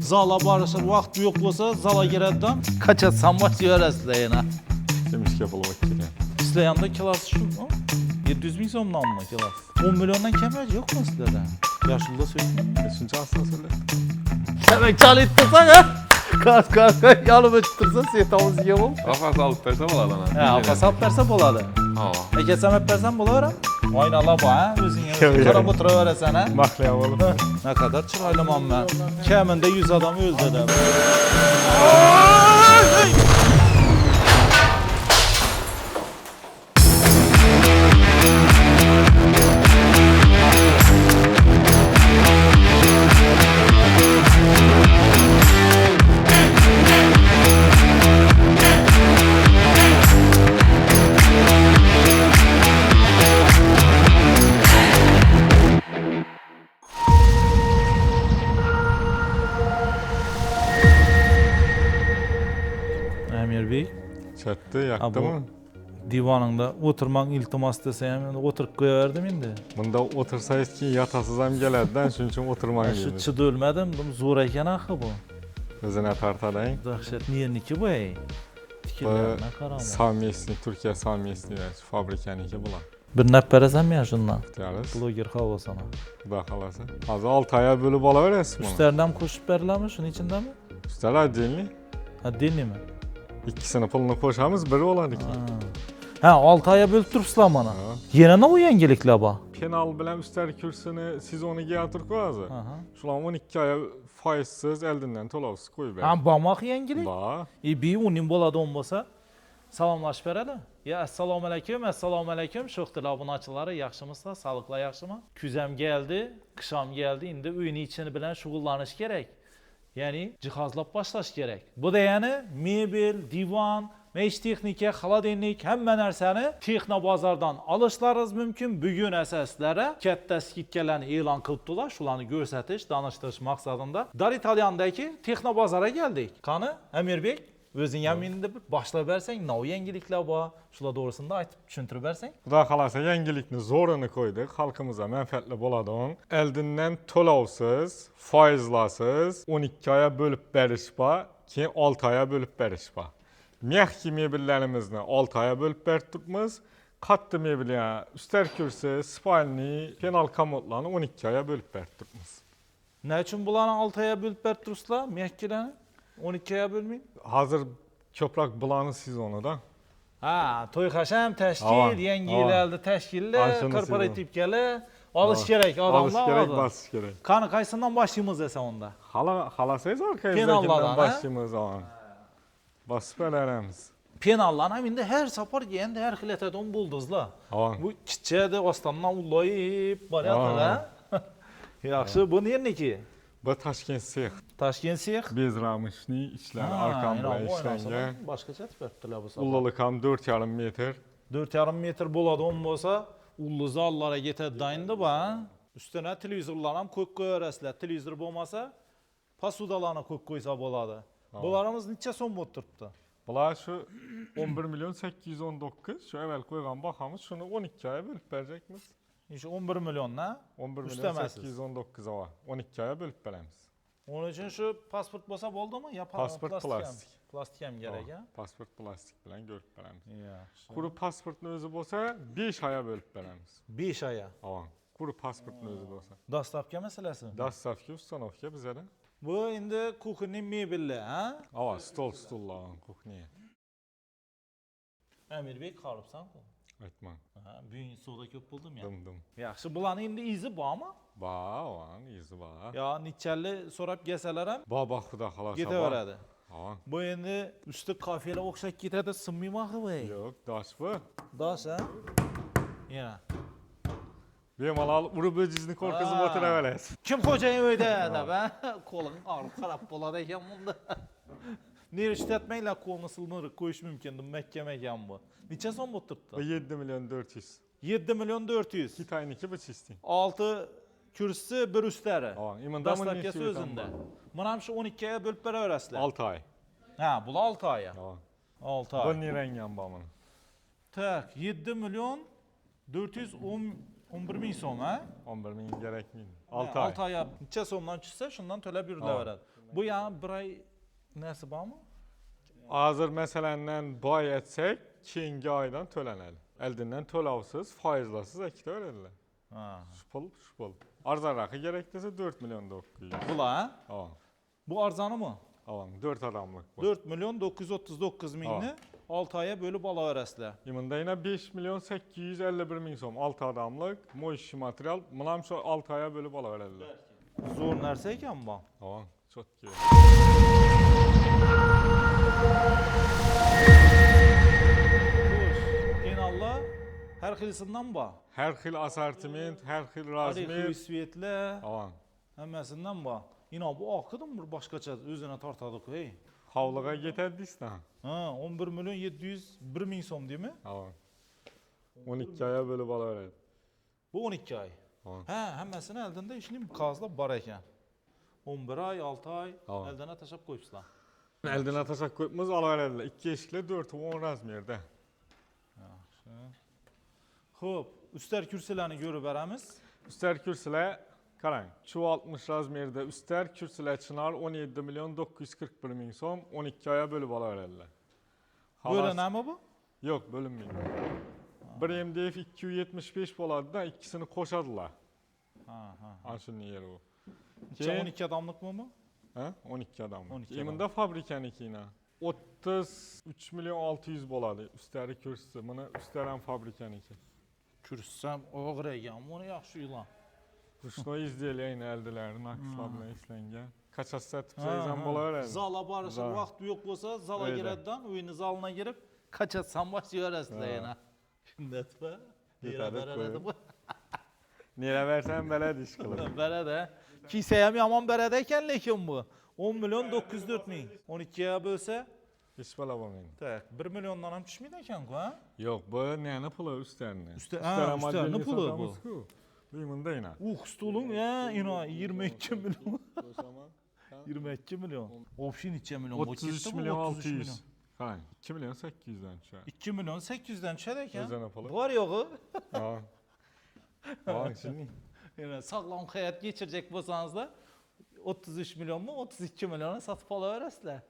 Zala barışır, vaqt yo'q bo'lsa, zala giradidan qachasam başlayarasizlar yana. Demiş yapılmak gerekiyor. Sizlarda kilosi shumi? 700 ming so'mdanmi kilosi? 10 milliondan kamroq yo'qmi sizlarda? Yoshilda so'ying. Kaçıncı aslında söyle. Demek çalıp tursan ha? Kas, yalıp ötüp tursan seytamız yiye bol. Kafası alıp verse boladan ha. He, apası alıp verse boladı. Kesem hep versen bolar ha? Aynen Allah bu ha, özün kara bu tıra veresen ha? Mahlaya olup. Ne kadar çıraylamam ben. Keminde 100 adamı öldürdüm. Emir Bey, Çattı yaktı bu- mı? divanında oturmak iltimas desem oturup koyardım indi. Bunda otursayız ki yatasızam gelerden şunun için oturmak Şu gibi. çıdı ölmedim, zor eken akı bu. Özüne tartadayım. Dahşet niyenniki bu ey. Bu Tikillerine karama. samiyesini, Türkiye samiyesini ver. Fabrikaniki bulan. Bir nep veresen mi ya şundan? Tutarız. Blogger hava sana. Bu da kalası. Az 6 aya bölüp alıveririz bunu. Üstlerden koşup verilir mi şunun içinde mi? Üstler acilli. Ha dinli mi? İkisini pulunu koşamız biri olar iki. Ha 6 aya bölüp durupsılar bana. Ha. Yine ne o yengelikle ba? Penal bilen üstler kürsünü siz onu getir koyazı. Aha. Şulan 12 aya faizsiz eldinden tolavsız koy ver. Ha bamak yengelik. Ba. Bir unin boladı olmasa salamlaş verəli. Ya assalamu aleyküm. Şoxdurlar bunun açıları yaxşımızsa, sağlıkla yaxşımı? Küzem geldi, kışam geldi. İndi öyünü içini bilen şugullanış gerek. Yani cihazlap başlaş gerek. Bu da yani mebel, divan, meş texnika, xaladenlik həmmə nərsəni texno bazardan alışlarınız mümkün. Bugün əsaslara katta skidkələrini elan qılıbdılar. Şularını görsətiş, danışdırış maqsadında. Dar İtalyandakı texno bazara geldik. Kanı Emir Bey, özün yemininde bir başla versen, ne o yengilikler bu? Şula doğrusunu da aytıp düşüntürüp versen. Bu da kalasa yengilikni zorunu koyduk. Halkımıza menfaatli boladın. Eldinden tolavsız, faizlasız 12 aya bölüp berişba ki 6 aya bölüp berişba. Mehki mebellerimizni 6 aya bölüp bertürkmüz. Katlı mebelya, üster kürsü, spalni, penal kamotlarını 12 aya bölüp bertürkmüz. Ne için bulanı 6 aya bölüp berturuslar, mehkilerini 12 aya bölmeyin? Hazır köprak bulanı siz onu da. Ha, toy haşam teşkil, Aman, yengilerdi teşkille, Aşını korporatif gele, alış gerek adamlar. Alış gerek, aldı. basış gerek. Kanı kaysından başlayımız dese onda. Halasayız Penallardan, arkadaşlarından ha? başlayımız zaman. Basıp elerimiz. Penallan hem indi her sapar giyen de her hileteden bulduzla. Aman. Bu kitçe de astandan ullayıp bariyatı ha. Yaxşı, bu niye ki? Bu Taşkent Seyh. Taşkent Siyah. Bezramışni işler arkamda işlenge. Başkaça tüpürttüler bu sabah. Ullalıkam 4,5 metr. 4,5 metr boladı on bolsa, ullu zallara getir dayındı ba. Üstüne televizorlarına koyup koyarasılar. Televizor olmasa, pasudalarına koyup koysa boladı. Bularımız neçe son oturttu? Bular şu 11 milyon 819. Şu evvel koygan bakamız şunu 12 aya bölüp verecekmiz. İşte 11 milyon ne? 11 milyon Üstemesiz. 819 var. 12 aya bölüp veremiz. Onun için şu pasport bolsa oldu mu? Pasport plastik. Plastik hem gerek ha? Pasport plastik bilen görüp veremiz. Ya. Kuru pasportun özü bolsa 5 aya bölüp veremiz. 5 aya. Aman. Kuru pasportun özü bolsa. Dastavka meselesi. Dastavki ustanovka bize de. Bu indi kukunun mebelli ha? Ava stol stullan kuhniye. Emir Bey kalıpsan ku. Aytman. Ha, büyün soda köp buldum ya. Dım dım. Yaxşı bulanı indi izi bu ama. Ba avan izi ba. Ya niçelli sorap gelseler hem Ba xuda xalasa gete veradi. Avan. Bu endi üstü kafiyele okşak gitedi sınmayım ahı bey. Yok daş bu. Daş ha? Ya. Bemalal uru böcizni korkuzum Aa. otura veles. Kim kocayı öyle de be? Kolun ağrıp karap boladı eken bunda. Nere işletmeyle kolunu sılınır koyuş mümkündü mehkeme eken bu. Neçe son oturttu? 7 milyon 400. 7 milyon 400. İki tane iki bıç istin. 6 kürsüsü bir üstleri. Avan. İmanda mı Dastavkası nesi özünde. Bunam şu 12'ye bölüp bere öresler. 6 ay. Ha, bu 6 aya. Avan. 6 Bu ay. niren yan bamın. Tak, 7 milyon 410 11 ming so'm, ha? 11 ming gerekmeydi. Ha, 6 ay. 6 ay necha so'mdan tushsa, shundan to'lab yurilaveradi. Bu yani bir ay nasi bormi? Hazır meselenden boy etsek, keyingi aydan töleneli. Eldinden tölavsiz, faizlasız ekide öğrendiler. Ha. Şu pul. Arzarrakı gerektiyse 4 milyon 900. Bula, ha? Tamam. Bu arzanı mı? Tamam, 4 adamlık bu. 4 milyon 939 mingni 6 aya bölüp alaverasizlar. Yımında yine 5 milyon 851 min so'm 6 adamlık moy işi material. Mınam şu 6 aya bölüp alaveradilar. Zo'r narsa ekan bu. Tamam, çok iyi. Xo'sh, inalloh har xilisidan bor. Her xil assortiment, her xil Tarixiy razmer. svetlar, Tamam. hammasidan bor. Ino bu oqidim bir boshqacha o'zini tortadi-ku, ey. Havluğa geterdiysen. Ha, 11 milyon 701 ming so'm deymi? Tamam. 12 aya bölüp alaveradi. Bu 12 ay. Tamam. Ha, hammasini eldinda ishlim qog'ozlar bor ekan. 11 ay, 6 ay Tamam. eldana tashab qo'yibsizlar. Elden atasak koyupmuz alaveradilar. 2 eşikli 4 10 razmerde. Xo'p, üstler kursilarni ko'rib beramiz. Üster kürsüle qarang. Şu 60 razmerde üster kürsüle çınar 17 milyon 941 min so'm 12 aya bölüp alaveradilar. Bo'lanami bu? Yok bölünmeydi. Bir MDF 275 boladı da ikisini koşadılar. Ha, ha. An şunun yeri bu. Necha 12 adamlıkmı bu? Ha? 12 adam. 12 Yeminde fabrikaniki 33 milyon 600 boladı. Üsteri kürsüsü. Bunu üsteren fabrikaniki. Kursam og'ir ekan, buni yaxshi ilan. Kuşno izleyelim eldilerin aksabına işlengen. Kaç asset tüzeyzen bolaveradi. Zala barışı Zal. vaqt yo'q bo'lsa, zala Öyle. giradidan, o'yin zalına girib, qachatsam başlayarasizlar yana. Shundatmi? Yetadi, Beradi bu. Nere versen böyle diş kılır. Beradi. Kiysa ham yomon beradi ekan lekin bu. 10 milyon 904 ming. 12'ye bölse, Hiç bala olmayın. tak 1 milyondan ham tushmaydi ekan-ku, ha? Yok bu ne pulu üstlerine. Üstlerine pulu bu. Duyumunda yine. Stolun ya, ino 22 milyon. 22 milyon. Option 2 milyon. 33 milyon 600. Hayır 2 milyon 800'den çıkar. 2 milyon 800'den düşer ekan. Özden apalı. Var yo'qu. Aa. Aa şimdi. Yani sağlam hayat geçirecek bo'lsangizlar 33 milyon mu 32 milyona satib olaverasizlar.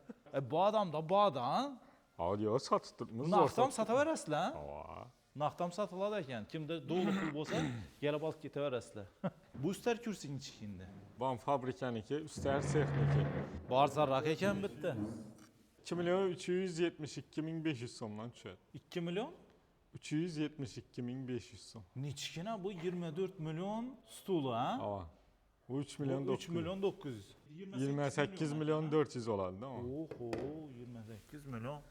Bu adam da bu adam. Audio satıştırmız. Naqdam sataverasizlar. Aa. Naqdam satiladi ekan. Kimda dolu pul bo'lsa, kelib olib ketaverasizlar. Bu üstler kursing chiqindi. Ban fabrikaniki, üstler sexniki. Bor zarraq ekan bitta. 2 milyon 372 bin 500 somdan düşer. 2 milyon 372 bin 500 som. Neçkina bu 24 milyon stulu, ha? Aa. Bu 3 milyon 3 900. milyon 900. 28 milyon 400 olardı değil mi? Oho 28 milyon.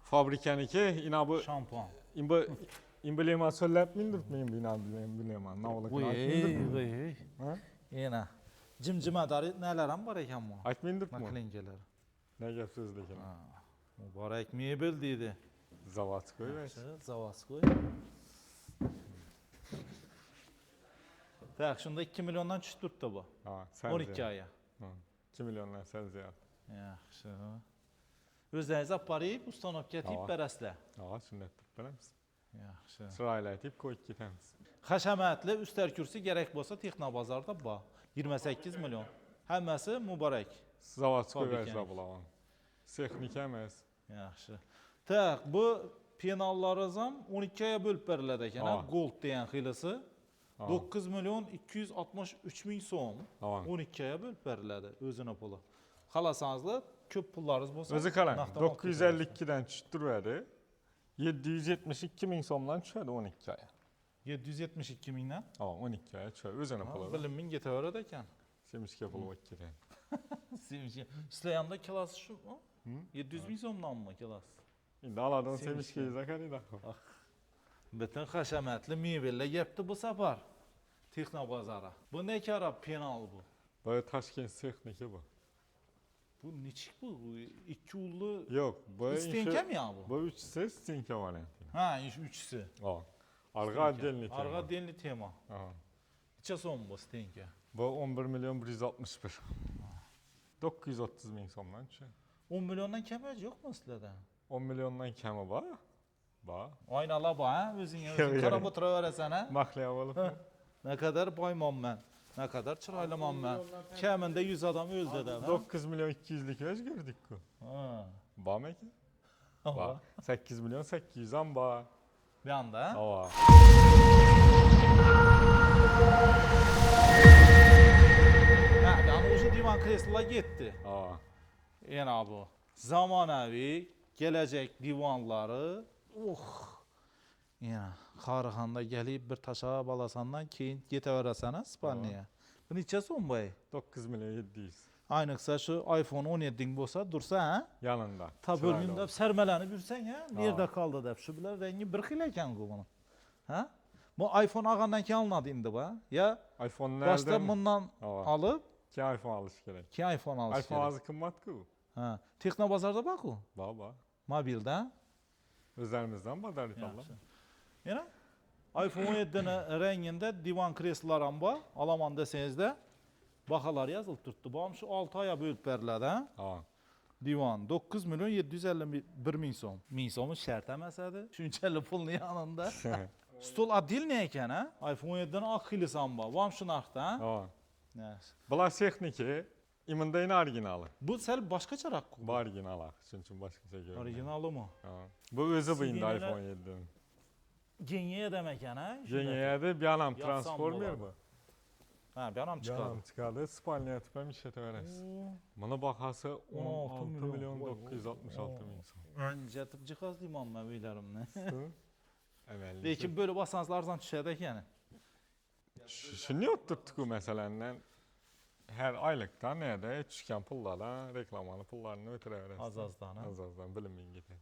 Fabrikaniki ina bu Şampuan. imblema söylep mindirtmeyin bina imblema. Ne ola Uy, ki? uy. Ha? Yine. Cimcimadari neler ham bor ekan bu? Ayt mindirtme. Maklingeler. Ne gap sözlekin? Muborak mebel deydi. Zavatskoy ve. Zavadskoy. Tak, shunda 2 milyondan tushib turibdi bu. Ha, sen 12 aya. 2 milyondan sen ziyad. Yaxshi. O'zingiz olib borib, ustanobga tiyib berasizlar. Aa, sünnet tutturamiz. Yaxshi. Sırayla etip koyup gitemiz. Hashamatli üstler kursi kerak bo'lsa Texnobozorda bor. 28 milyon. Hammasi muborak. Zavatskoy ve Fabrikanik. zabulavan. Sexnik emas. Yaxshi. Tak, bu penallarimiz ham 12 ga bo'lib beriladi ekan, Ha. Gold degan xilisi. Ha. 9 milyon 263 ming so'm. Tamam. 12 ga bo'lib beriladi o'zini puli. Xohlasangizlar, ko'p pullaringiz bo'lsa, Özü kalan naqddan olib 952'den tutturverdi. 772 bin somdan düşerdi 12 aya. 772 mingdan. Aa, 12 aya düşer. Özüne pulu. Bilim ming ketaveradi ekan. Semişke pulu vakit gidelim. Sizlar kilosi shu? 700 ming so'mdanmi kilosi? Şimdi aladın Semişke. semişkeyi zakari da. Bütün hashamatli mebellar gapti bu safar. Texnobozori. Bu ne karab penal bu? Böyle Taşkent Sexniki bu. Bu nechik bu? Bu ikki ulli Yok. Bu stenka mi ya bu? Bu 3 ses stenka var yani. Ha, uchisi. Aa. Arka addelini tema. Arga denli tema. Aha. Necha so'm bu stenka? Bu 11 milyon 161. 930 bin somdan düşer. 10 milyondan kami yo'qmi sizlarda? 10 milyondan kemi var. Var. Oynalar bor, ha? O'zingga Yo'q, o'zing qarab yo'q. o'tiraverasan, ha? Mahliye alıp. Ne kadar boyman ben. Ne kadar çıraylaman ben. Keminde 100 adam öldü de. 9 milyon 200'lik öz gördük ku. Ha. Ba mı ki? Ba. Ba. 8 milyon 800 am ba. Bir anda. Ava. Ha, yani ucu divan kreslolar gitti. Ava. Yani bu. Zamanəvi, gelecek divanları. Yəni, Xarıxanda gəlib bir taşa balasandan keyin getəverəsən İspanyaya. Bu neçə son bu? 9 milyon 700. Ayniqsa şu iPhone 17'in bolsa dursa, ha? Yanında. Ta Çıraylı bölgündə ol. sərmələni bilsən, ha? Nerede kaldı dep. Şu bilə rengi bir xil ekan bu bunun. Ha? Bu iPhone ağandan ki almadı indi bu. Ya iPhone başta nereden? bundan Ava. alıp 2 iPhone alış gerek. ki iPhone alış iPhone gerek. azı kımmat ku. Ha. Texnobazarda bak o. Ba. Mobildə. Üzerimizden badar inşallah. Yəni iPhone 17'nin renginde divan kreslolarım var. Alaman deseniz de bakalar yazılıb tuttu. Babam şu 6 aya bölüp verirlər ha. Ava. Divan 9 milyon 751 min son. Min somun şərt əməsədir. Şünçəli pulun yanında. Stol adil ne eken ha? iPhone 17'nin akıllı samba. Babam şunaqda ha. Ava. Yes. Bula texniki. İmində yine orijinali. Bu sel başka çarak Bu orijinali. Çünkü başka şey görmüyor. Orijinalı mı? Ava. Bu özü bu indi Sizinlə- iPhone 7'nin. Geniye demek yani ha? Geniye de bir anam Yapsam transformer bu bu. Ha, bir anam Bir çıkardı. anam çıkardı. Spalniya tüpem işlete veririz. Bana bakası 16 milyon 966 bin son. Önce tıp cihaz limon ben bilirim ne. Emelli. Lekin böyle basanslardan düşedek yani. Şimdi oturttuk bu meselenden. Her aylıkta nerede çıkan pullara reklamalı pullarını ötürüveririz. Az-azdan, ha? Az-azdan bilimin gider.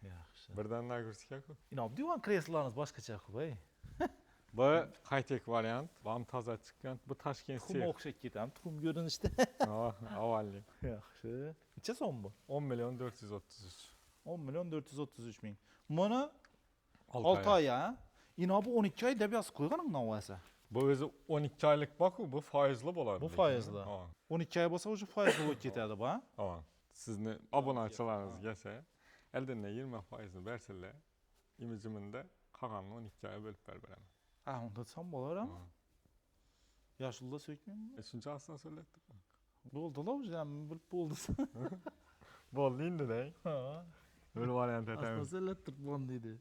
Yaxşı. Birden daha görsek o. İnab divan kreslolarınız başqaça bey. Bu high-tech variant. Bam taza çıkan. Bu Taşkent Tuxum siyah. oxşak getem, tuxum görünüşdə. Avalli. Yaxşı. Neçə son bu? 10 milyon 433. 10 milyon 433 min. Bunu 6 6 ay ha? İnabı 12 ay da biraz koyğanın navası. Bu özü 12 aylık bakı bu faizli bular. Bu faizli. 12 ay bolsa ucu faizli olub getədi bu. Ha? Ama sizni abonaçılarınız gelse elden 20 faizini versinler. İmiciminde kalanını 12 aya bölüp verberem. Ha, onda tam bolar ama. Yaşlıda sökməyim. 3. aslan söylettik mi? Oldu la ucu, yani bilip oldu. Boldu indi de. Ha. Böyle variant Aslında etem. söylettik bon dedi.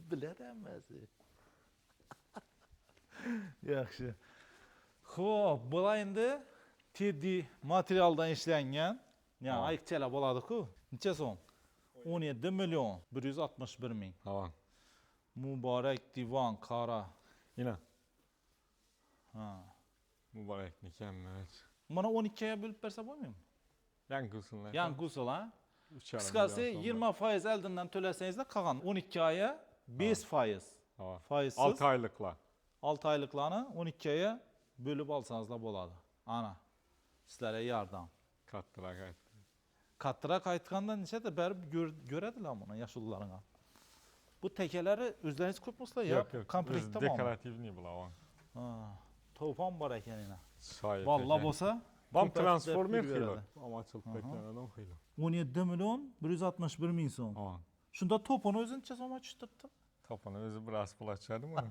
Bilərəm bəzi. Yaxşı. Xo'p, bula endi teddy materialdan işləngan. Yəni Ha. ayıqçala boladı-ku. Neçə son? 17 milyon 161 min. Tamam. Mübarək divan qara. Yine. Ha. Mübarek mükemmel. Mana 12'ye bölüp versə bo'lmaymi? Yan kılsınlar. Yəni qusul ha. 3 yarım Qısqası milyon sonra. 20% eldindən töləsəniz də qalan 12 aya 5%. Tamam. Faizsiz 6 aylıkla. 6 aylıqlarını 12'ye bölüp alsanız da boladı. Ana. Sizlərə yardım. Kattıra kayıt. Kattıra qayıtqanda neçə də bərib görədilər bunu yaşlılarına. Bu təkələri özləriniz qoymuslar ya? Yok yok. Komplekt Biz tamam. dekorativni bulavan. Ha. Topan var ekan ina. Şayet. Vallahi bolsa Bam köpək transformer dəf xilo. verədi. Ama açılıp beklenen xilo. 17 milyon 161 min son. Aman. Şunda topunu özün neçə soma çıxdırdı? Tapanı özü biraz pul açardı mı?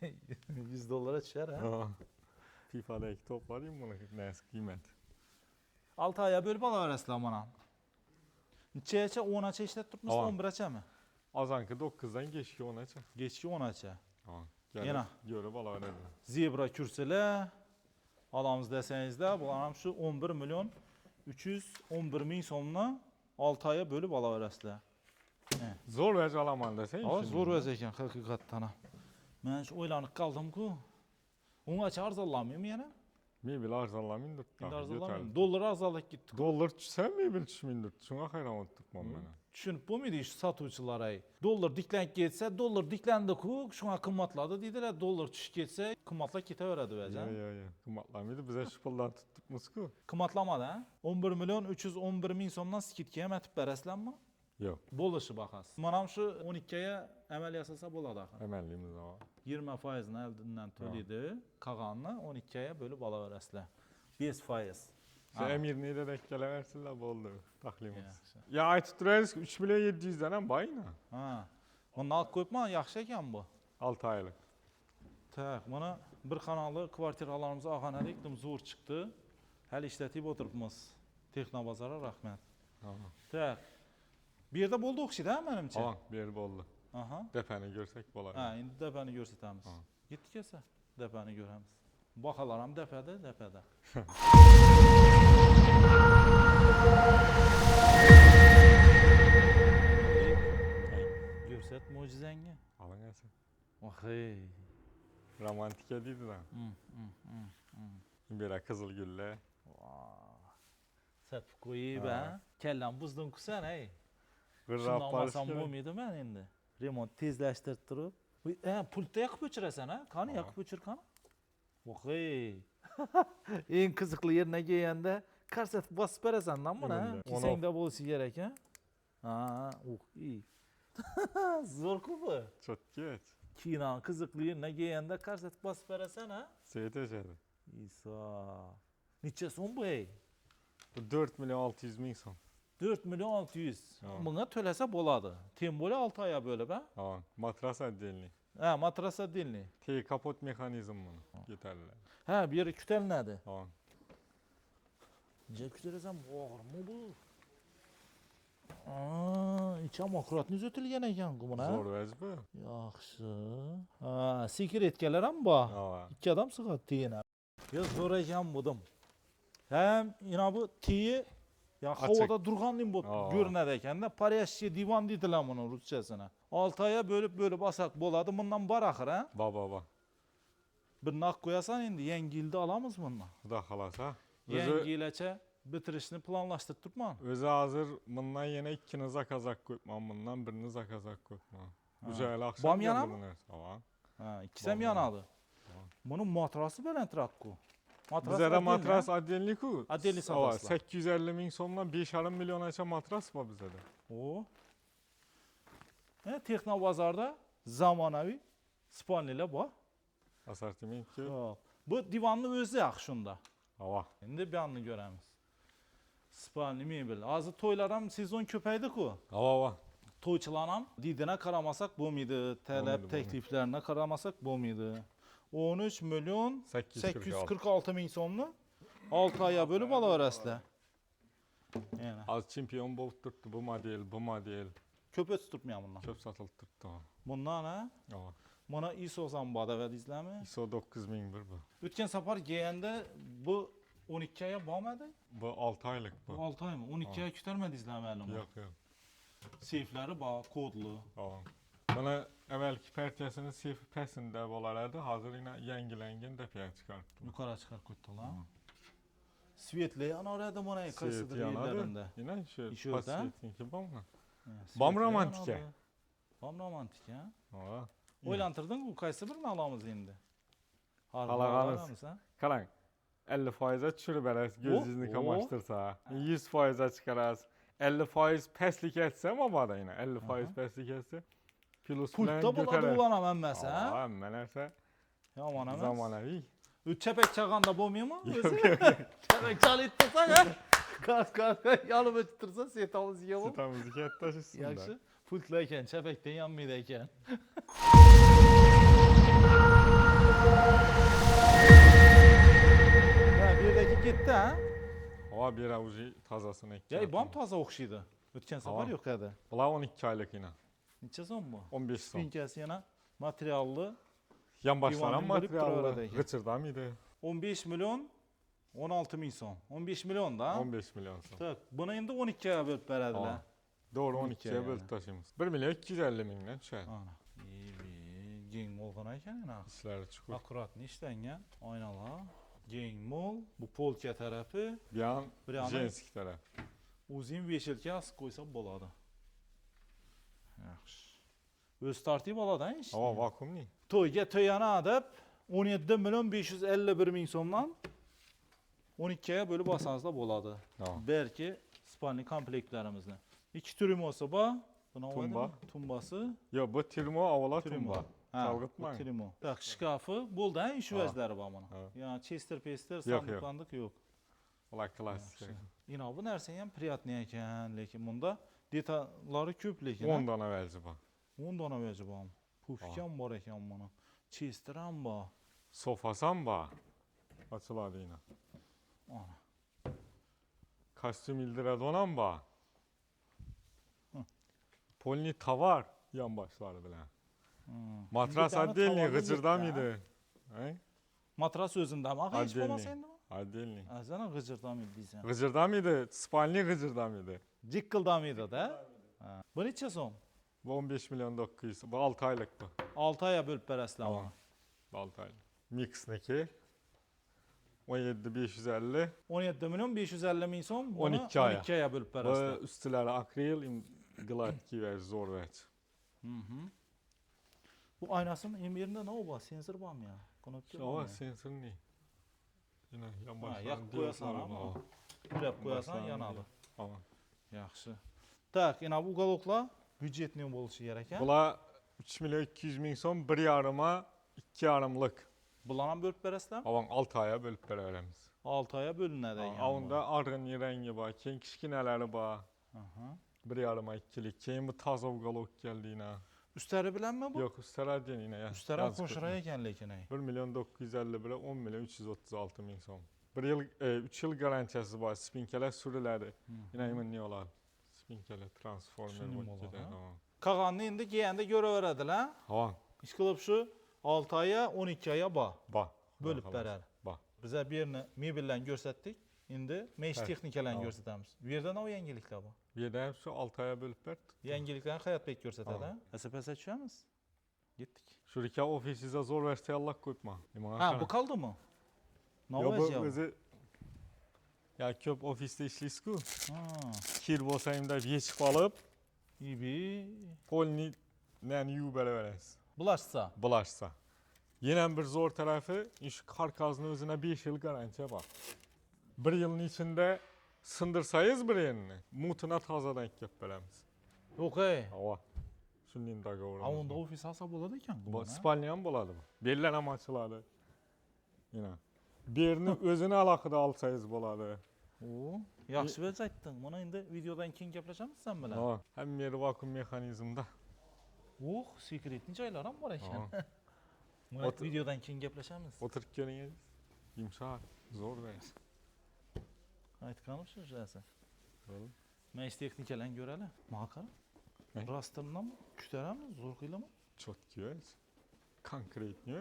$100 düşər ha. FIFA'daki toplarıyım bunu neyse kıymet. 6 aya bölüp alaverəsizlər mana. Neçəyə 10-a işlət tutmuş Aman. 11-ə mi? Azankı 9'dan geçki 10'a çak. Geçki 10-a. Aman. Yana. Görüp alıverelim. Zebra kürsülə alamız desəniz də bunlar şu 11 milyon 311 min somla 6 aya bölüp alaverəsizlər. Zor vəc alaman desen. Ama zor vəzəkən həqiqətən. Mən heç oylanıb qaldım ki. Onu aç arzalamayım yəni. Mi bil arzalamayın dur. İndi arzalamayım. Dollar azalıq getdi. Dolar sen mi bil çimin dur. Şuna hayran olduk bana. Düşünüp bu muydu iş satıcılara? Dolar diklenip geçse, dolar diklendi ku, şuna kımmatladı dediler. Dolar çüş geçse, kımmatla kite veredi Ya vereceğim. ya ya. Kımatlamaydı bize şu pullar tuttuk musku. Kımmatlamadı ha? 11 milyon 311 min somdan skitkiye mətib bərəslən mi? Yok. Bol işi baxas. Manam şu 12'ye əməl yasasa boladı axı. Hemenliğimiz var. 20%-ni əldindən tölüydü, qağanını 12'ye bölüb ala verəslər. 5%. Sen emirini de denk geleversinler boldu. Taklimiz. Yaxşı. Ya ay tutturarız 3 milyon 700'den bayına. Ha. Bunu alıb qoyubma, yaxşı ekan bu. 6 aylık. Tak, bunu bir kanallı kvartiralarımızı ağanadik, zo'r chiqdi. Hali ishlatib o'tiribmiz. Texnobozorga rahmat. Tamam. Tak. Bu yerda bo'ldi o'xshaydi-a menimcha. Tamam, bir yer bo'ldi. Aha. Depani ko'rsak bo'lar. Ha, endi depani ko'rsatamiz. Ha. Yetdik esa, depani ko'ramiz. Baholar ham depada. Ko'rsat mo'jizangni. Alangasi. Vohay. Romantika deydi-da. Bir kızıl gülle. Sat qo'yib, Ha. ha. Kallam buzdun kusan, ey. G'irrab Shundan barish olmasam kerak. bo'lmaydi men endi. Remont tezlashtirib turib. Pultda yoqib o'chirasan, ha? Qani yoqib o'chir qani? Vohay. Eng qiziqli yerine kelganda korsatib bosib berasan-dan buni, ha? Endi, Kesangda bo'lsa kerak, ha? Ha, iyi. Zo'r-ku bu. Çötkeç. Kino qiziqli yerine kelganda korsatib bosib berasan, ha? Seyit eşedi. İsa. Necha so'm bu, ey? Bu 4 milyon 600 bin son. 4 milyon 600. Ha. Buna төлese bo'ladi. Tem böyle 6 aya bölüp, ha? Tamam. Matras отдельный. Ha, matras отдельный. Kapot mekanizm bunu. Yeterli. Ha, bir yeri kütelnedi. Tamam. Nece kütelesem ağır mı bu? Aa, içam akuratınız ötülgen ekan bu buna. Zor vecbi. Yaxşı. Ha, sikir etkeler ham bu. Tamam. İki adam sıkat tiyine. Ya zor ekan budim. Hem yine bu tiyi ya Açık. havada durganlıyım bu Aa. görünedi eken de pariyasçı divan deydiler bunun Rusçasına. 6 aya bölüp basak boladı bundan bar axır, ha? Baba. Bir nak koyasan indi yengildi alamız bundan. Bu da halasa. Yengileçe bitirişini planlaştırıp durman. Özü hazır bundan yine ikini zakazak koyman bundan birini zakazak koyman. Bu jayla akşam Bam yana mı? Tamam. Ha, ikisem Vallahi. yanadı. Bunun matrası böyle trakku. Bize de matras adyenli ku. Adyenli Tamam, satasla. 850 bin sonuna 5,5 milyon aça matras var bize de. O. Texnobazarda zamonaviy spalnilar bor. Asortiment ki. Ha, bu divanni o'zi yaxshunda. Hava. Endi bu yoqni ko'ramiz. Spalni mebel. Hozir to'ylar ham sezon ko'paydi-ku. Hava. To'ychilar ham didine qaramasak bo'lmaydi, talab Bo'lmaydi, takliflarına qaramasak bo'lmaydi. 13 milyon 846 ming so'mni 6 aya bölüp olaverasizlar. Yani Az çempiyon bolup durdu bu model. ko'p o'tib turibman bundan. Çöp satılıp durdu. Bundan ha, Hava. mana ISO ham bor deysizlarmi? ISO 9001 bu. O'tgan safar kelganda bu 12 aya bormadi? Bu 6 aylık bu. 6 oymi? 12 aya kutarmadingizlarmi hali? Yok. Seyflari bor, kodlu. Hava. Bana evvelki pertiyasını sif pesinde bolardı. Hazır yine yengilengen depiye çıkarttı. Yuqori chiqarib qo'ydilar. Svetli ana orada mana qaysidir yanadı. yerlarida. Yine şu İşi yok, ha? pasiyetinki bu mu? Svetli Bam romantika. yanadı. Bam romantik, ha? Hava. O'ylantirding-ku, qaysi birini olamiz endi? Alag'amiz. Qarang. 50%'a tushirib berasiz, göz yüzünü Oh. kamaştırsa. 100%'a çıkarasiz. 50% peslik etse ama bana yine 50% peslik etse. Plus bilen Pultda bo'ladi götürür. ulan hammasi, ha? Aa, menese Yomon emas. zamonaviy. Chapak chag'anda bo'lmaymi? O'zi. Chapak chalib tursan, ha? Qaz yolib o'tib tursa, setolisiga bo'lib. Sitamızı ket taşısın da. Yaxshi. Pultlar ekan, chapakdan yonmaydi ekan. Ha, bu yerdagi ketdi, ha? Hava bir avucu tazasını ekti. Ya, bom toza o'xshaydi. O'tgan safar yo'q edi. Ular 12 aylık yine. Necha so'm bu? 15 son. Spinkasi yana materialli Yan başlanan Divanın bölüp materialı. duraveradi ekan. Gıçırda mıydı? 15 milyon 16 ming so'm. 15 milyon da. 15 milyon son. Tak, bunu endi 12'ye bölüp beradilar. Aa. Doğru 12 12'ye böldük taşıyımız. 1 milyon 250 binden şey. Ana. Keng bo'lgan ekan yana. İşleri çıkıyor. Akkuratni ishlangan oynalar. Keng mo'l, bu polka tarafi, Bir an bir yana jenski taraf. o'zing veshelka asib qo'ysa bo'ladi. Yaxshi. O'z tartib oladi ish. Hava vakumli. To'yga to'yana deb 17 milyon 551 ming so'mdan 12'ye bölüp olsanızda bo'ladi. Tamam. Belki spalni komplektlarimizni. 2 turim olsa bu. Tumba. Tumbası. Yo bu tirmo avala Trimo. tumba. Ha, Çalgıtmayın. bu trimo. Tak, şkafı buldu ha, iş vezleri var bana. Ha. Ya Chester Pester Yok. sandıklandık yok. Ulan klasik. Yaxshi. Yine bu narsa ham приятный ekan, lekin bunda detallari ko'p lekin. 10 dana verzi bu. 10 dona veci var. Pufkan bor ekan bana. Chester ham bor. Sofasam var. Açıladı yine. Ana. Kostyum ildiradi onam var. Polni tavar yan başları bilen. Matras Bir tane отдельный tavarda gıcırda yetti, mıydı? He? Matras özünde mi? Ağa hiç olmasa Отдельный. indi mi? Отдельный. Azana gıcırda mıydı diysen. Gıcırda mıydı? Spalni gıcırda mıydı? Cikkılda mıydı da? Bu neçe son? Bu 15 milyon 900. Bu 6 aylık bu. 6 aya bölüp beresle ama. Bu 6 aylık. Mix'deki 17.550. 17 milyon 550 bin son. 12 aya. 12 aya bölüp Bu beresle. üstüleri akril, gladki ve zor veç. Bu aynasının emirinde ne o? Sensör var mı ya? Konukçu var Ama mı? sensör ne? Yine yan Ha, başlarını yak koyasan ama. Ürep koyasan Başlarını yanadı. Ama. Yaxşı. Tak, yine bu uголokla büdjet ne boluşu gerek ya? Bula 3 milyon 200 bin son 1,5'a 2,5'lık. Bulanam bölüp beresle? Avan 6 aya bölüp veremiz. 6 aya bölünədə yəni. Avunda arın rengi var, keyin kichkinaları var. 1,5'a 2'lik. Keyin bu taza uголok geldi yine. Üstləri bilənmi bu? Yok üstler değil yine ya. Üstləri Yazık xoşura etme. ekan lekin ay. 1 milyon 950 bile 10 milyon 336 bin son. 3 yıl garantiyası var. Spinkeler sürüleri. Yine emin ne olar? Spinkeler transformer Düşündüm bu olar, gider. ha? Tamam. Qağanını indi geyəndə görə verədilər. Havan. İş qılıb şu 6 aya 12 aya ba. Ba. Bölüb Ba, verər. Ba. Bizə birini mebellə göstərdik. İndi meş Hə, texnikalən tamam. göstərəmiz. Bu yerdə nə o yeniliklər bu? Yedem şu 6 aya bölüp ver. Yeniliklərini Həyat Bey göstərdi. Tamam. SPS düşəmiz? Getdik. Şuraya ofisize zor verse Allah koyma. Ha, bu kaldı mı? Ne Ya bu olacak? özü ya köp ofiste işliyiz ku. Ha, Kir bosayım da bir çıkıp alıp iyi bir. polni yani yu böyle veririz. Bulaşsa. Bulaşsa. Yine bir zor tarafı iş karkazının özüne 5 yıl garantiye var. Bir yılın içinde sındırsayız bir yerini mutuna tazadan kep veremiz. Okay. Hava. Şunun da Ha, onda ofis alsa buladı iken. Bu Spalniyan buladı bu. Belirlen amaçladı. Yine. Birini özüne alakada alsayız buladı. Oo, yaxşı vəz aytdın. Buna indi videodan keyin gaplaşamız sen bilen. Hava. Hem yeri vakum mekanizmda. Oh, sekretli joylar ham bor ekan. Hava. Buna videodan keyin gaplaşamiz. Oturup görünüz. Yumuşak. Zor ver. Aytqanim shu jasi. Doğru. Men ish texnikalarni ko'rali. Maqal. Ne? Rastımdan küteramiz, zo'r qilaman. Çok güzel. Konkret ne?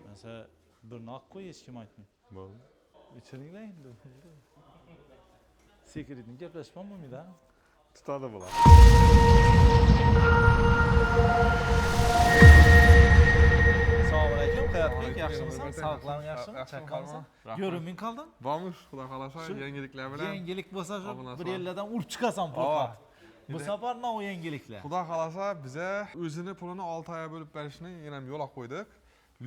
Mesela bir naq qo'y hech kim aytmaydi. Bo'ldi. Ichiringlar endi. Sekretni gaplashmam bo'lmaydi. Tutadi bular. Assalomu alaykum, Hayotbek, yaxshimisan? Sog'liqlaring yaxshimi? Chaqqanmisan? Görünmün qalding? Bormish, xudo xolasa, Shu yangiliklar bilan. Yangilik bo'lsa shu Obunason. bir yerlardan urib chiqasan proqat. Bu safar ne o yangiliklar? Xudo xolasa, biza o'zini pulini 6 oyga bo'lib berishni yana yo'lga qo'ydik.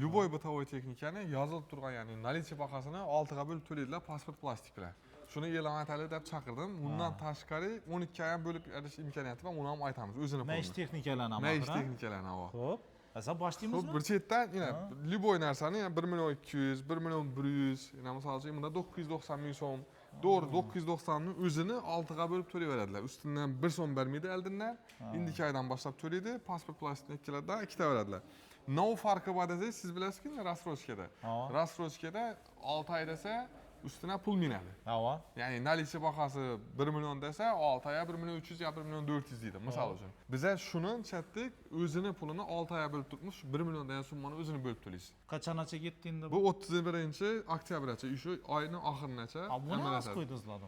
Любой бытовой texnikani yozilib turgan, ya'ni наличие bahosini 6 ga bo'lib to'laydilar pasport plastik bilan. Shuni e'lon aytali deb chaqirdim. Bundan tashqari 12 ga bo'lib berish imkoniyati bor, uni ham aytamiz o'zini pulini. Mayish texnikalarni ham. Mayish texnikalarini bor. Xo'p. Asa başlaymizmi? Xo'p, bir chetdan yana любой narsani 1 million 200, 1 million 100, yana misol uchun bunda 990 ming so'm. Doğru 990 ni o'zini 6 ga bo'lib to'layveradilar. Ustidan 1 so'm bermaydi oldindan. Indiki oydan boshlab to'laydi. Pasport plastikni ikkilarda ikkita beradilar. Nov farqi bor desa, siz bilasizki, рассрочкада. Рассрочкада 6 oy desa, ustidan pul minadi. Hava. Ya'ni наличие bahosi 1 million desa, 6 oyga 1 million 300 ya 1 million 400 deydi, misol uchun. Biza shuni chatdik, o'zini pulini 6 oyga bo'lib turibmiz, 1 million degan summani o'zini bo'lib to'laysiz. Qachongacha ketdi endi Bu 31-oktyabrgacha, shu oyning oxirigacha Buni nasıl qo'ydingizlar?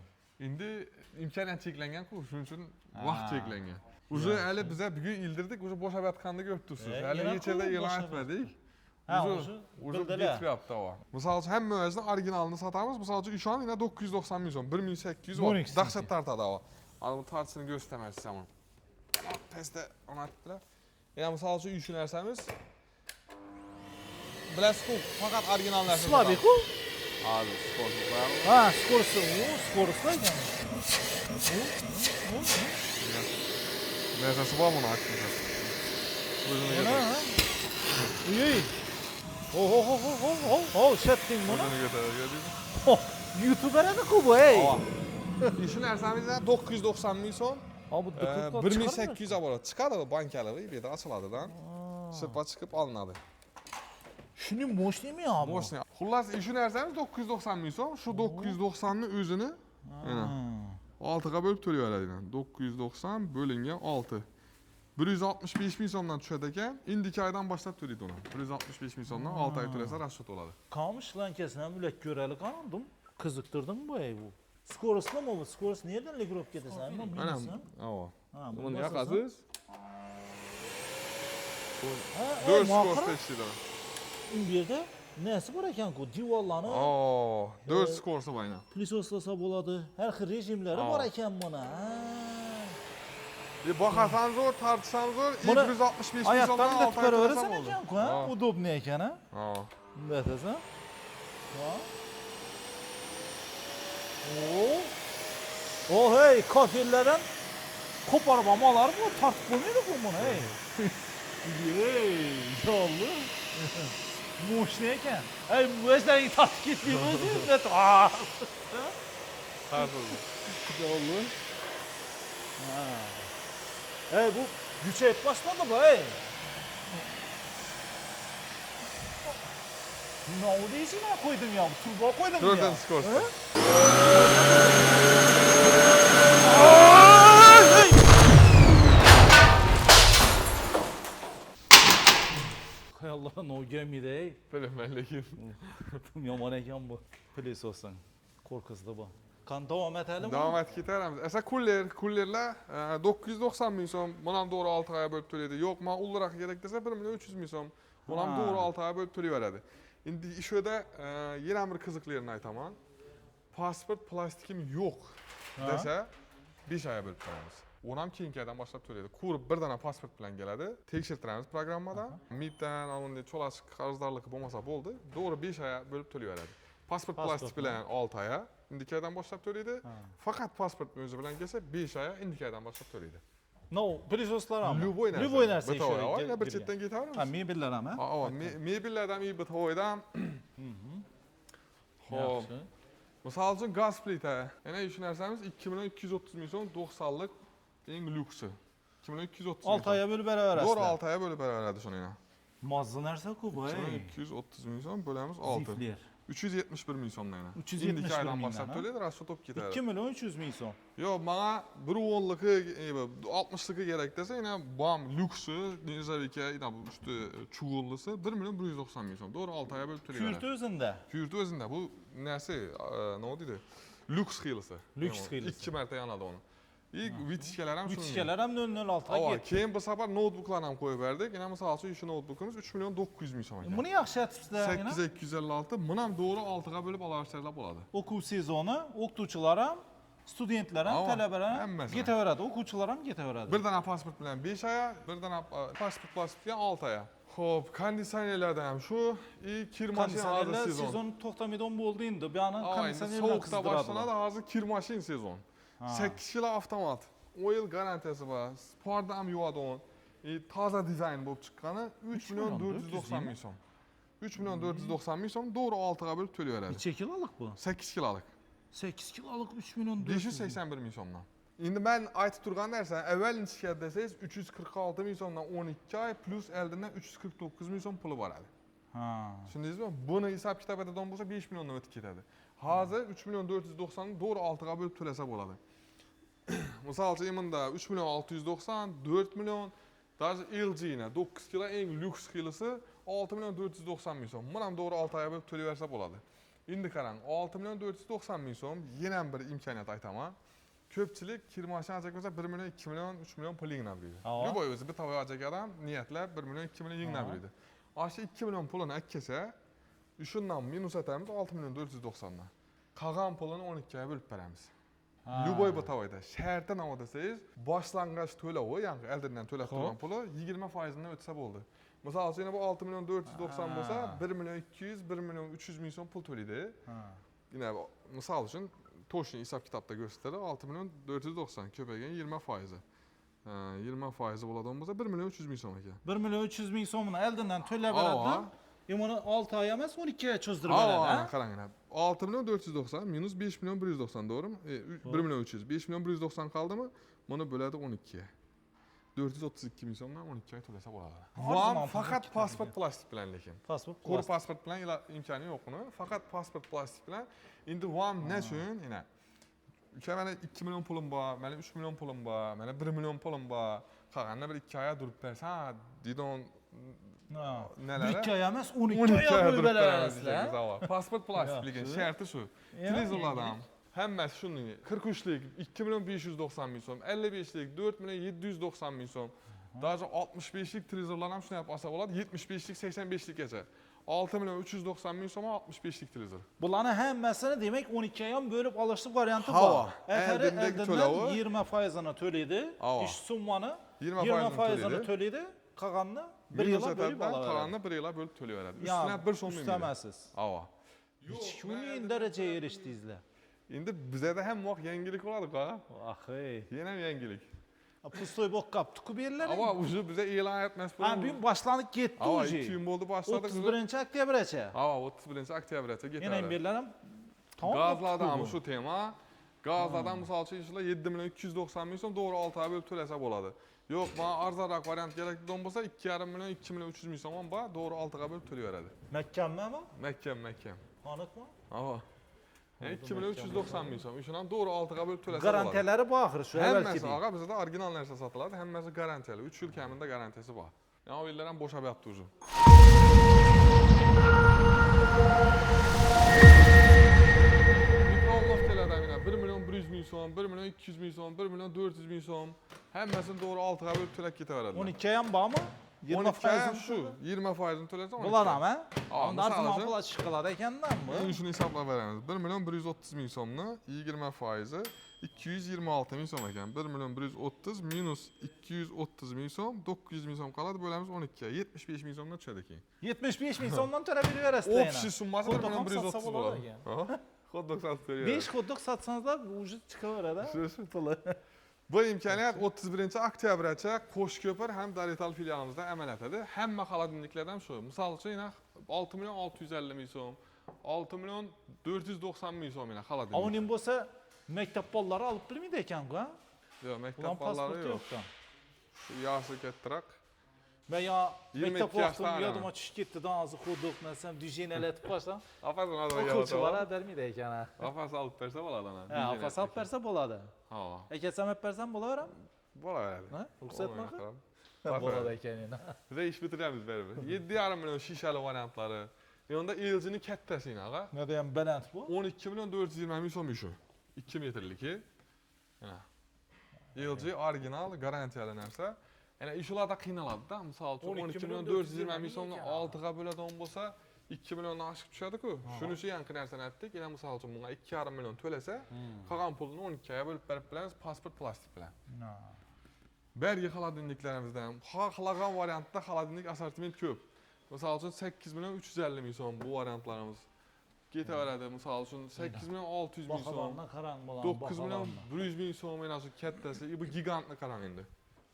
Endi imkoniyat cheklangan-ku, shuning uchun vaqt cheklangan. Уже hali biza bugun ildirdik, уже bo'shab yotganini ko'rib tursiz. Hali hech yerda e'lon etmadik. Ha, уже bitmayapti o. Misol uchun hamma o'zini originalini sotamiz. Misol uchun ishon yana 990 ming so'm, 1800 bor. Dahshat tortadi o. Ana bu tortisini ko'rsataman. Pastda o'rnatdilar. Yana misol uchun shu narsamiz. Bilasizku, faqat original narsa. Slaviku? Hadi, sportlar. Ha, skorsi, skorsi ekan. Narsasi bor buni aytdim. O'zini Mana. Uy. Shetding buni. O'zini ko'taradi. YouTuber'ni-ku bu, ey. Shu narsamiz 990 ming so'm. Ha, bu 1800 ga boradi. Chiqadi bu bankalar, bu yerda ochiladidan. Sirpa chiqib olinadi. Shuni mo'shnimi ya bu? Mo'shni. Xullas, shu narsamiz 990 ming so'm. Shu 990 ni o'zini mana 6 ga bo'lib to'layveradi. 990 bo'lingan 6. 165 ming so'mdan tushadi ekan. Indiki oydan boshlab to'laydi uni. 165 ming so'mdan 6 oy to'lasa rasxod bo'ladi. Qamish lankasini ham ulak ko'rali qandim. Qiziqtirdim bu bu. Skorost nima bu? Skorost nereden ligrop ketasan? Mana, avo. Buni yoqasiz. 4 skorost ishlaydi. Bu yerda nasi bor ekan-ku? Divorlarni 4 skorosti bor ekan. plisostlasa bo'ladi. Har xil rejimlari bor ekan buni. Baqasan zo'r, tartsan zo'r, 265 ming Ayakdan so'mdan da 6 oy tukaraverasan to'lasa bo'ldi. ekan-ku, ha? Удобный ekan, ha? Bunday atasan. Ha? Hey, kafellardan qo'parib olmalar bu, tortib bo'lmaydi-ku buni, hey. Yollu. Mo'shni ekan. Hey, o'zlaring tortib ketmaymi o'zingiz? Tartib. Yollu. Hey, bu güçayib boshladi bu, hey. Nima deysizlar qo'ydim ya, turbo qo'ydim ya. 4 skorosti. Hay Allah, no gelmedi, hey. Bilaman lekin. Yomon ekan bu. Plisosdan. Qo'rqizdi bu. Qan davom etaylikmi? Davom etib ketaramiz. Esa kullerlar 990 ming so'm, buni ham to'g'ri 6 oyga bo'lib to'laydi. Yo'q, men ulliroq kerak desa 1 million 300 ming so'm. Buni ham to'g'ri 6 oyga bo'lib to'layveradi. Endi shu yerda yana bir qiziqlarini aytaman. Pasport plastikim yo'q desa 5 oyga bo'lib qo'yamiz. Uni ham keyingidan boshlab to'laydi. Ko'rib bir dona pasport bilan keladi. Tekshirtiramiz programmada. MIPdan olingan cho'lash qarzdorligi bo'lmasa bo'ldi. To'g'ri 5 oyga bo'lib to'layveradi. Pasport plastik bilan 6 oyga indikadan boshlab to'laydi. Faqat pasport o'zi bilan kelsa 5 oyga indikadan boshlab to'laydi. No, plisoslar ham. Любой narsa. Yana bir chetdan ketaveramiz. Ha, mebellar ham, ha? Mebellardan uy bitovoydan. Xo'p. Yaxshi. Misol uchun gaz plita. Yana shu narsamiz 2 million 230 ming so'm 90lik eng lyuksi. 2 million 230 ming. 6 oyga bo'lib beraverasiz. To'g'ri 6 oyga bo'lib beraveradi shuni ham. Mazza narsa-ku bu, 230 ming so'm bo'lamiz 6. Zifler. 371 ming so'mdan yana. 371 oydan mingdan, boshlab ha? to'laydi, rasxod bo'lib ketadi. 2 million 300 ming so'm. Yo'q, menga 110ligi, 60ligi kerak desa, yana bam lyuksi, nizavika, yana bu usti chug'ullisi 1 million 190 ming so'm. To'g'ri 6 oyga bo'lib to'laydi. Kuyurti o'zinda. Kuyurti o'zinda. Bu narsa, nima deydi? Lyuks xilisi. Lyuks xilisi. 2 marta yanadi uni. Vitishkalar ham shunday. Vitishkalar ham 006 ga ketdi. Keyin bu safar notebooklarni ham qo'yib berdik. Yana misol uchun shu notebookimiz 3 million 900 ming so'm ekan. Buni yaxshi aytibsizlar, 8256, buni ham to'g'ri 6 ga bo'lib olaversanglar bo'ladi. O'quv sezoni, o'qituvchilar ham, studentlar ham, talabalar ham hammasi. ketaveradi, o'quvchilar ham ketaveradi. Bir dona pasport bilan 5 oyga, bir dona pasport bilan 6 oyga. Xo'p, konditsionerlarda ham shu, kir mashinalari sezon to'xtamaydigan bo'ldi endi. Bu yana konditsionerlar sovuqda boshlanadi, hozir kir mashin sezon. 8 yil avtomat. Oil garantiyasi bor. Sportda ham yuvadi uni. Toza dizayn bo'lib chiqqani 3 million 490 ming so'm. 3 million 490 ming so'm to'g'ri 6 ga bo'lib to'layveradi. Necha kilolik bu? 8 kilolik. 8 kilolik 3 million 581 ming so'mdan. Endi men aytib turgan narsa, avval inchga desangiz 346 ming so'mdan 12 oy plus eldindan 349 ming so'm puli boradi. Ha. Tushundingizmi? Buni hisob kitob etadigan bo'lsa 5 milliondan o'tib ketadi. Hozir 3 million 490 ni to'g'ri 6 ga bo'lib to'lasa bo'ladi. Misol uchun bunda 3 million 690, 4 million, даже LG ni 9 kilo eng lyuks xilisi 6 million 490 ming so'm. Buni ham to'g'ri 6 oyga bo'lib to'layversa bo'ladi. Endi qarang, 6 million 490 ming so'm yana bir imkoniyat aytaman. Ko'pchilik kir mashina olsa 1 million, 2 million, 3 million pul yig'nab beradi. Любой o'zi bitta olgan niyatlab 1 million, 2 million yig'nab beradi. O'sha 2 million pulini akkasa, shundan minus atamiz 6 million 490 dan. Qolgan pulini 12 ga bo'lib beramiz. Любой botavoyda shartda nima desangiz, boshlang'ich to'lovi, ya'ni oldindan to'lab turgan puli 20% dan o'tsa bo'ldi. Misol uchun bu 6 million 490 bo'lsa, 1 million 200, 1 million 300 ming so'm pul to'laydi. Yine misol uchun to'shni hisob kitobda ko'rsatadi 6 million 490 ko'paygan 20%. 20% bo'ladigan bo'lsa 1 million 300 ming so'm ekan. 1 million 300 ming so'mini oldindan to'lab beradi. Buni 6 oy emas 12 ga cho'zdirib beradi. Qarang, 6 million 490 minus 5 million 190 to'g'rimi? 1 million 300, 5 million 190 qoldimi? Buni bo'ladi 12 ga. 432 ming so'mdan 12 oy to'lasa bo'ladi. Arzon Vam faqat pasport plastik bilan lekin. Pasport Qo'l pasport bilan imkoni yo'q uni. Faqat pasport plastik bilan. Endi vam ne uchun? Yana Uka mana 2 million pulim bor, mana 3 million pulim bor, mana 1 million pulim bor. Qolganini bir 2 oy durib bersan, didon Bir hikaye emas, 12 12 aya oy bo'lib durib berasiz. beramiz. Pasport plastik lekin sharti shu. Televizorlardan hammasi shunday. 43lik 2 million 590 ming so'm, 55lik 4 million 790 ming so'm. Даже 65lik televizorlar ham shuni yap olsa bo'ladi, 75lik 85likgacha. 6 million 390 ming so'm 65lik televizor. Bularning hammasini demak 12 aya ham bo'lib olishlik varianti Havo. bor. Eldindek to'lovi 20%ni to'laydi. Havo. Ish summani 20% 20%ni to'laydi. Qolganini 1 yil bo'lib olaveradi. Qolganini 1 yil bo'lib to'layveradi. Ustidan 1 so'm ustamasiz. Havo. Shunday darajaga erishdingizlar. Endi bizda ham vaqt yangilik bo'ladi-ku. Axey. Yana yangilik. Pustoy bo'lib qolibdi-ku bu yerlar. Ama уже bize e'lon etmez bu. Ha, bu boshlanib ketdi Ama уже. 2 yil bo'ldi boshladik. 31-oktyabrgacha. Ama 31-oktyabrgacha ketadi. Yana bu yerlar ham Gazlardan ham shu tema. Gazlardan misol uchun ishlar 7 million 290 ming so'm to'g'ri 6 oy bo'lib to'lasa bo'ladi. Yo'q, men arzonroq variant kerakdigan bo'lsa 2,5 million 2 million 300 ming so'm ham bor, to'g'ri 6 oy bo'lib to'layveradi. Makkammi bu? Makkam. Aniqmi? Ava. 2 million 390 ming so'm. Shundan to'g'ri 6 oy bo'lib to'lasa bo'ladi. Garantiyalari bor axir shu avvalgi. Hammasi og'a bizda original narsa sotiladi, hammasi garantiyali. 3 yil kamida garantiyasi bor. Yani o yillar ham bo'shabyapti уже. Mikrovolnovkalardan 1 million 100 ming so'm, 1 million 200 ming so'm, 1 million 400 ming so'm. Hammasini to'g'ri 6 oy bo'lib to'lab ketaveradi. 12 ham bormi? 20% shu, 20% to'lasa 12. Bularmi? Aa, Onda arzon pul chiqiladi ekandanmi? Men shuni hisoblab beramiz. 1 million 130 ming so'mni 20% 226 ming so'm ekan. 1 million 130 minus 230 ming so'm, 900 ming so'm qoladi, bo'lamiz 12 ga. 75 ming so'mdan tushadi keyin. 75 ming so'mdan to'lab beraverasiz. Общий summasi 1 million 130 bo'ladi. Xuddi satib 5 xuddi satsangiz уже chiqaveradi. Shu puli. Bu imkoniyat 31-oktyabrgacha Qo'shko'pir ham Darital filialimizda amal etadi. Hamma xolodilniklar ham shu. Misol uchun 6 million 650 ming so'm, 6 million 490 ming so'm yana xolodilnik. Uning bo'lsa maktab bolalari olib bilmaydi ekan-ku, ha? Yo'q, maktab bolalari yo'q. Yoshi kattaroq. Men yo 22 maktab yoshda vaqtim ana. yo'lima tushib ketdi, hozir xudoq narsam dijinalatib qo'ysam, Afas nozar o'quvchilar bermaydi ekan, ha. Afas olib bersa bo'ladi ana. Ha, afas olib bersa bo'ladi. Ha. Akasam olib bersam bo'laveradi. Bo'laveradi. Ha? Ruxsatmi? Bo'ladi. Bo'ladi ekan endi. Biz ish bitiramiz baribir. 7,5 million shishali variantlari. Yonda LG'ning kattasi inaqa. Nima ham baland bu? 12 million 420 ming so'm shu. 2 metrliki. Ha. LG original garantiyali narsa. Yana ishlarda qiynaladi-da. Misol uchun 12 million 420 ming so'mni 6 ga bo'ladigan bo'lsa 2 milliondan oshib tushadi-ku. Shuning uchun yangi narsani aytdik. Yana misol uchun bunga 2,5 million to'lasa, qolgan pulni 12 ga bo'lib berib bilamiz, pasport plastik bilan. Bergi xolodilniklarimizdan xohlagan variantda xolodilnik assortiment ko'p. Misol uchun 8 million 350 ming so'm bu variantlarimiz. Ketaveradi. Misol uchun 8 million 600 ming so'm. Baholarni qarang bo'ladi. 9 million 100 ming so'm mana shu kattasi. Bu gigantni qarang endi.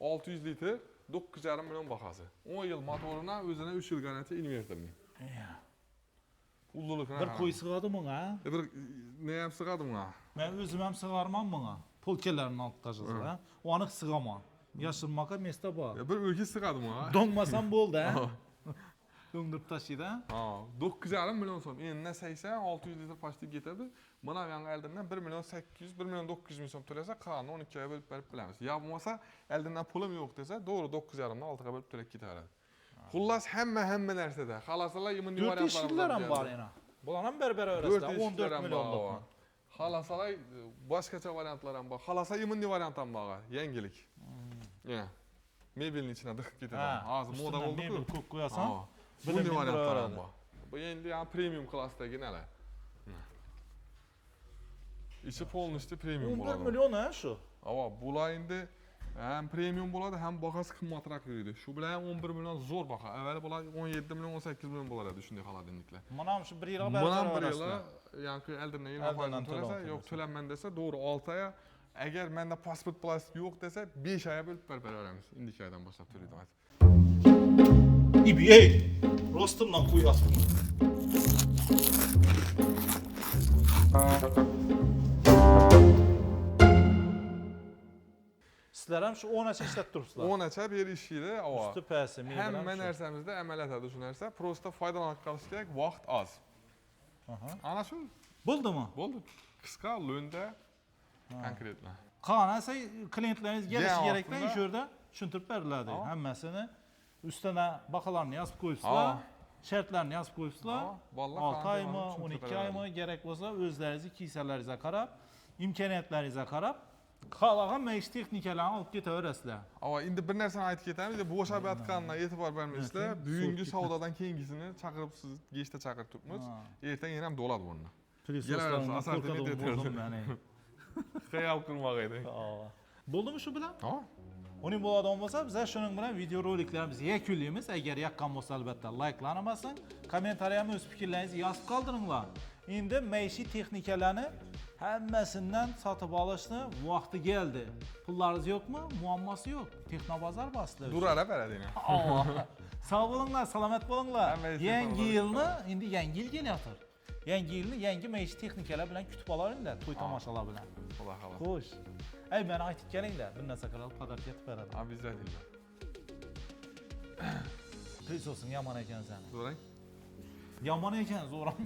600 litr 9,5 million bahasi. 10 yil motoridan o'zini 3 yil garantiya invertorning. Ullulikni. Bir qo'y sig'adi bunga. Bir ne ham sig'adi bunga? Men o'zim ham sig'arman bunga. Polkalarni olib tashlasizlar, ha. Uni sig'aman. Yashirmoqqa mesta bor. Bir o'rgi sig'adi bunga. Dongmasam bo'ldi, ha. Dongdirib tashlaydi, ha. Ha, 9,5 million so'm. Endi 80 600 litr pastib ketadi. Mana yangi eldinden 1 million 800 1 million 900 ming so'm to'lasa, qolganini 12 ga bo'lib berib bilamiz. Ya bo'lmasa, eldinden pulim yo'q desa, to'g'ri 9,5 dan 6 ga bo'lib to'lab ketaveradi. Xullas hamma narsada. Xalasalar yimni 4 eshiklar ham bor yana. Bular ham beraverasizlar 14 millionlik. Xalasalar boshqacha variantlar ham bor. Xalasa yimni variant ham bor, yangilik. Ya. Mebelning ichine diqib ketadi. Hozir moda bo'ldi-ku. Mebel ko'p qo'yasan. Bunday variantlar ham bor. Bu endi ham premium klassdagi nalar. İçi polnishti premium 11 bo'ladi. million ha shu. Ava, bular endi ham premium bo'ladi, ham bahasi qimmatroq yuradi. Shu bilan ham 11 million zo'r baho. Avvali bular 17 million 18 million bo'lardi shunday xolodilniklar. Mana ham shu 1 yil Mana bir yil, ya'ni eldinden 20% to'lasa, yo'q to'laman desa, to'g'ri 6 oy. Agar menda pasport plastik yo'q desa, 5 oy bo'lib beramiz. Indiki oydan boshlab to'laymiz. İbi, ey! Rostumdan qo'yasın. Sizlar ham shu 10 acha ishlatib turibsizlar. 10 acha bir ishlaydi. Ava. Usti pasi, Hamma narsamizda amal etadi shu narsa. Prosta foydalanib qolish kerak, vaqt oz. Ana shu Bo'ldimi? bo'ldi. Qisqa, lo'nda, konkretno. Qanasa klientlaringiz kelishi Javob kerakda, bunda. o'sha yerda tushuntirib beriladi. Ha. Hammasini ustidan baqalarni yozib qo'yibsizlar, Ha. shartlarni yozib qo'yibsizlar. Ha, bolalar 6 qanday oymi, bo'ladi, 12 tushuntirib oymi kerak bo'lsa, o'zlaringizning kiyimlaringizga qarab, imkoniyatlaringizga qarab, qolgan maishiy texnikalarni olib ketaverasizlar. Ava, endi bir narsani aytib ketamiz. Bo'shab yotgandan e'tibor bermaysizlar. So'rib Bugungi ketdi. savdodan keyingisini chaqirib siz geshda chaqirib turibmiz. Ha. Ertaga yana ham doladi buni. Prisoslarni asortiment qo'rqadim yetirdim. bo'ldim ya'ni. Xayol qilmoq edi. Bo'ldimi shu bilan? Ha? Uning bo'ladigan bo'lsa, biz shuning bilan video roliklarimizni yakunlaymiz. Agar yoqqan bo'lsa, albatta layklanamasın. Kommentariyamda o'z fikrlaringizni yozib qoldiringlar. Endi maishiy texnikalarni hammasidan sotib olishni vaqti keldi. Pullaringiz yo'qmi? Muammosi yo'q. Texnobozor bosdi. Durara beradi yana. Sog' bo'linglar, salomat bo'linglar. Hammangizni Yangi salomat yilni, endi yangi yil kelayotir. Yangi yilni yangi maishiy texnikalar bilan kutib olaringlar, to'y tomoshalar bilan. Xudo xalos. Xo'sh. Ay, meni aytib kelinglar. Bir narsa qilib podarka etib beradi. Обязательно. Prisosing yomon ekan sen. So'rang. Yomon ekan, zo'ram.